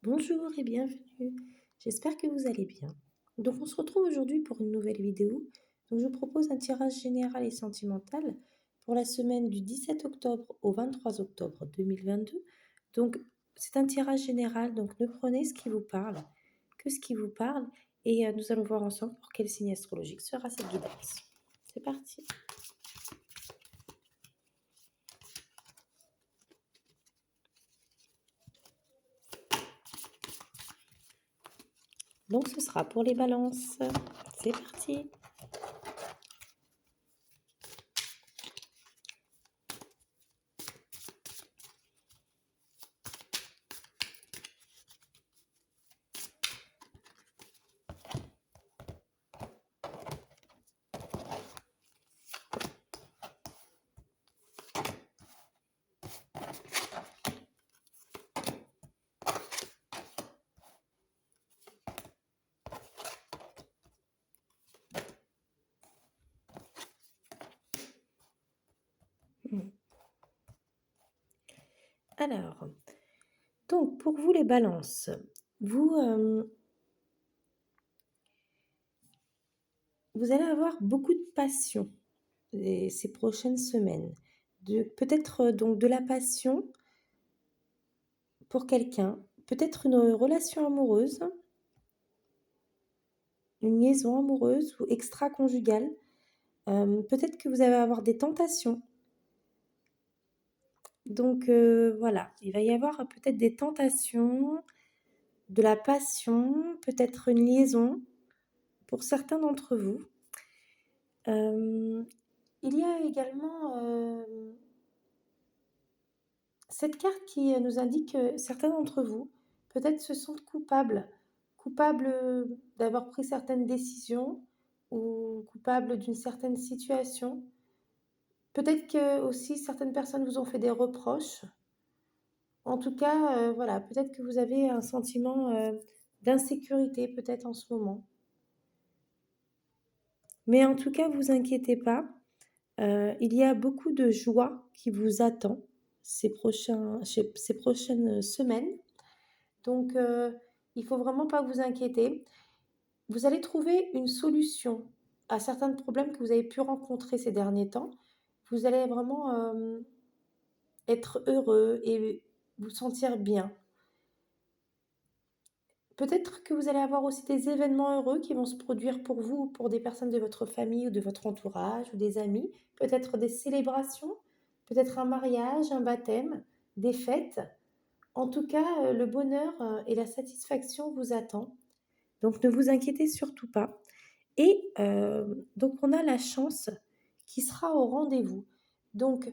Bonjour et bienvenue. J'espère que vous allez bien. Donc on se retrouve aujourd'hui pour une nouvelle vidéo. Donc je vous propose un tirage général et sentimental pour la semaine du 17 octobre au 23 octobre 2022. Donc c'est un tirage général, donc ne prenez ce qui vous parle, que ce qui vous parle, et nous allons voir ensemble pour quel signe astrologique sera cette guidance. C'est parti. Donc ce sera pour les balances. C'est parti. Alors, donc pour vous les balances, vous, vous allez avoir beaucoup de passion ces prochaines semaines. Peut-être donc de la passion pour quelqu'un, peut-être une relation amoureuse, une liaison amoureuse ou extra-conjugale. Peut-être que vous allez avoir des tentations. Donc voilà, il va y avoir peut-être des tentations, de la passion, peut-être une liaison pour certains d'entre vous. Il y a également cette carte qui nous indique que certains d'entre vous, peut-être se sentent coupables d'avoir pris certaines décisions ou coupables d'une certaine situation. Peut-être que aussi certaines personnes vous ont fait des reproches. En tout cas, voilà, peut-être que vous avez un sentiment d'insécurité peut-être en ce moment. Mais en tout cas, vous inquiétez pas, il y a beaucoup de joie qui vous attend ces prochaines semaines. Donc, il faut vraiment pas vous inquiéter. Vous allez trouver une solution à certains problèmes que vous avez pu rencontrer ces derniers temps. Vous allez vraiment être heureux et vous sentir bien. Peut-être que vous allez avoir aussi des événements heureux qui vont se produire pour vous ou pour des personnes de votre famille ou de votre entourage ou des amis. Peut-être des célébrations, peut-être un mariage, un baptême, des fêtes. En tout cas, le bonheur et la satisfaction vous attendent. Donc ne vous inquiétez surtout pas. Et donc on a la chance qui sera au rendez-vous. Donc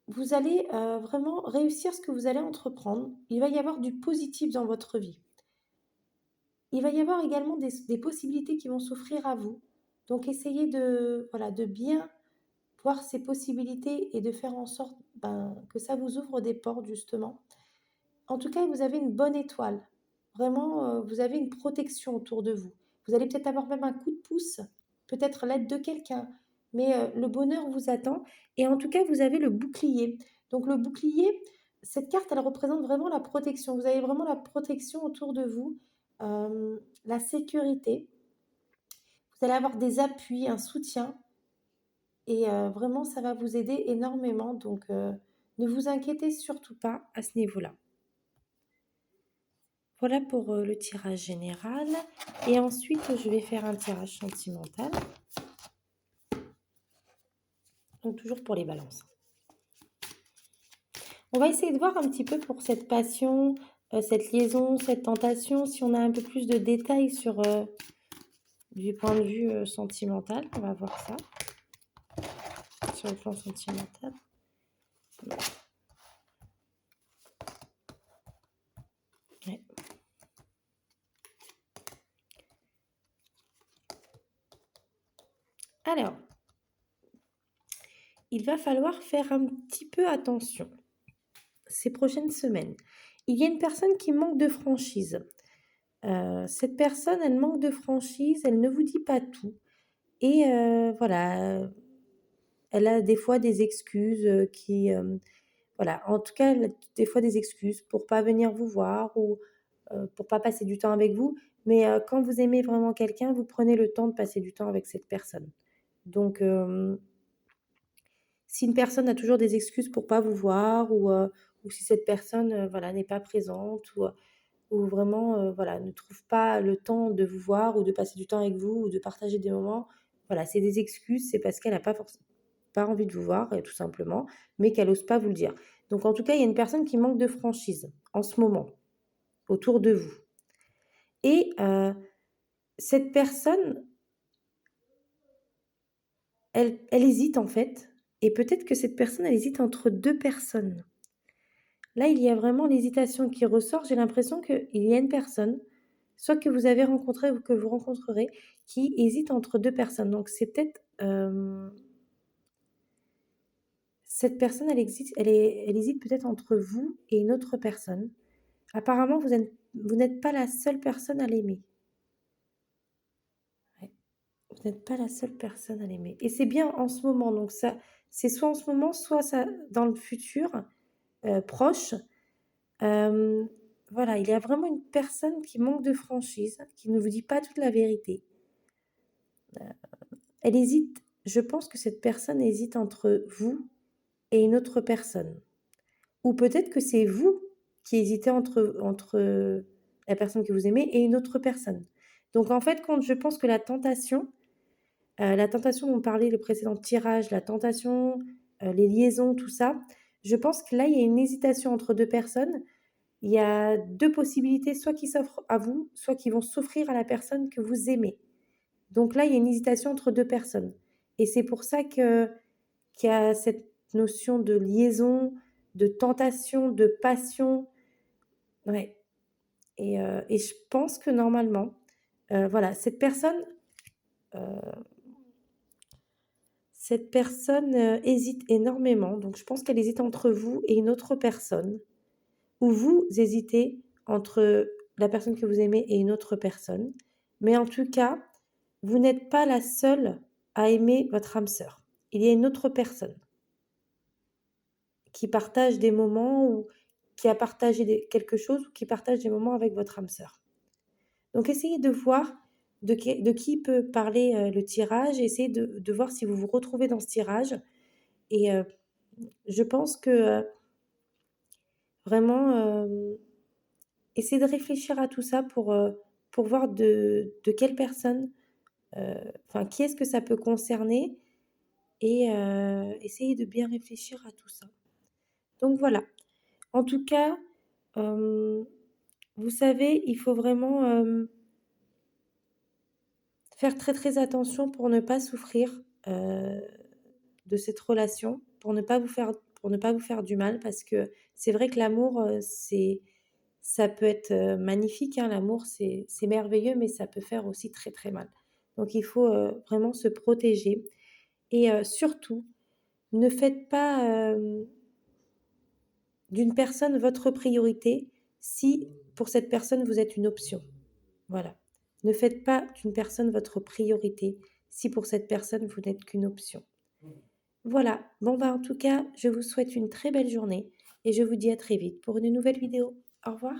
vous allez vraiment réussir ce que vous allez entreprendre. Il va y avoir du positif dans votre vie. Il va y avoir également des possibilités qui vont s'offrir à vous. Donc essayez de bien voir ces possibilités et de faire en sorte que ça vous ouvre des portes justement. En tout cas, vous avez une bonne étoile. Vraiment, vous avez une protection autour de vous. Vous allez peut-être avoir même un coup de pouce, peut-être l'aide de quelqu'un, mais le bonheur vous attend. Et en tout cas, vous avez le bouclier. Donc le bouclier, cette carte, elle représente vraiment la protection. Vous avez vraiment la protection autour de vous, la sécurité. Vous allez avoir des appuis, un soutien. Et vraiment, ça va vous aider énormément. Donc, ne vous inquiétez surtout pas à ce niveau-là. Voilà pour le tirage général. Et ensuite, je vais faire un tirage sentimental. Donc, toujours pour les balances. On va essayer de voir un petit peu pour cette passion, cette liaison, cette tentation, si on a un peu plus de détails sur du point de vue sentimental. On va voir ça. Sur le plan sentimental. Ouais. Alors, il va falloir faire un petit peu attention ces prochaines semaines. Il y a une personne qui manque de franchise. Cette personne, elle manque de franchise, elle ne vous dit pas tout. Et voilà, elle a des fois des excuses voilà, en tout cas, des fois des excuses pour pas venir vous voir ou pour pas passer du temps avec vous. Mais quand vous aimez vraiment quelqu'un, vous prenez le temps de passer du temps avec cette personne. Donc si une personne a toujours des excuses pour pas vous voir ou si cette personne, voilà, n'est pas présente ou vraiment, voilà, ne trouve pas le temps de vous voir ou de passer du temps avec vous ou de partager des moments, voilà, c'est des excuses, c'est parce qu'elle a pas envie de vous voir, tout simplement, mais qu'elle ose pas vous le dire. Donc en tout cas, il y a une personne qui manque de franchise en ce moment, autour de vous et cette personne, elle hésite en fait et peut-être que cette personne, elle hésite entre 2 personnes. Là, il y a vraiment l'hésitation qui ressort. J'ai l'impression qu'il y a une personne, soit que vous avez rencontrée ou que vous rencontrerez, qui hésite entre 2 personnes. Donc c'est peut-être, cette personne, elle hésite peut-être entre vous et une autre personne. Apparemment, vous n'êtes pas la seule personne à l'aimer. Ouais, vous n'êtes pas la seule personne à l'aimer et c'est bien en ce moment. Donc ça, c'est soit en ce moment, soit ça dans le futur, proche. Hem, voilà, il y a vraiment une personne qui manque de franchise, qui ne vous dit pas toute la vérité. Elle hésite, je pense que cette personne hésite entre vous et une autre personne. Ou peut-être que c'est vous qui hésitez entre la personne que vous aimez et une autre personne. Donc en fait, quand je pense que la tentation dont parlait le précédent tirage, la tentation, les liaisons, tout ça, je pense que là, il y a une hésitation entre 2 personnes. Il y a 2 possibilités, soit qui s'offrent à vous, soit qui vont s'offrir à la personne que vous aimez. Donc là, il y a une hésitation entre 2 personnes et c'est pour ça qu'il y a cette notion de liaison, de tentation, de passion. Ouais et je pense que normalement, voilà, cette personne, hésite énormément, donc je pense qu'elle hésite entre vous et une autre personne. Ou vous hésitez entre la personne que vous aimez et une autre personne. Mais en tout cas, vous n'êtes pas la seule à aimer votre âme sœur. Il y a une autre personne qui partage des moments ou qui a partagé quelque chose ou qui partage des moments avec votre âme sœur. Donc essayez de voir de qui peut parler le tirage, essayez de voir si vous vous retrouvez dans ce tirage. Et je pense que vraiment, essayez de réfléchir à tout ça pour voir de quelle personne, enfin, qui est-ce que ça peut concerner et essayez de bien réfléchir à tout ça. Donc voilà. En tout cas, hem, vous savez, il faut vraiment, faire très, très attention pour ne pas souffrir, de cette relation, pour ne pas vous faire du mal parce que c'est vrai que l'amour, ça peut être, magnifique, hein, l'amour, c'est merveilleux, mais ça peut faire aussi très, très mal. Donc il faut, vraiment se protéger et surtout, ne faites pas, d'une personne votre priorité si pour cette personne vous êtes une option. Voilà. Ne faites pas d'une personne votre priorité si pour cette personne vous n'êtes qu'une option. Voilà. Bon, bah, en tout cas, je vous souhaite une très belle journée et je vous dis à très vite pour une nouvelle vidéo. Au revoir.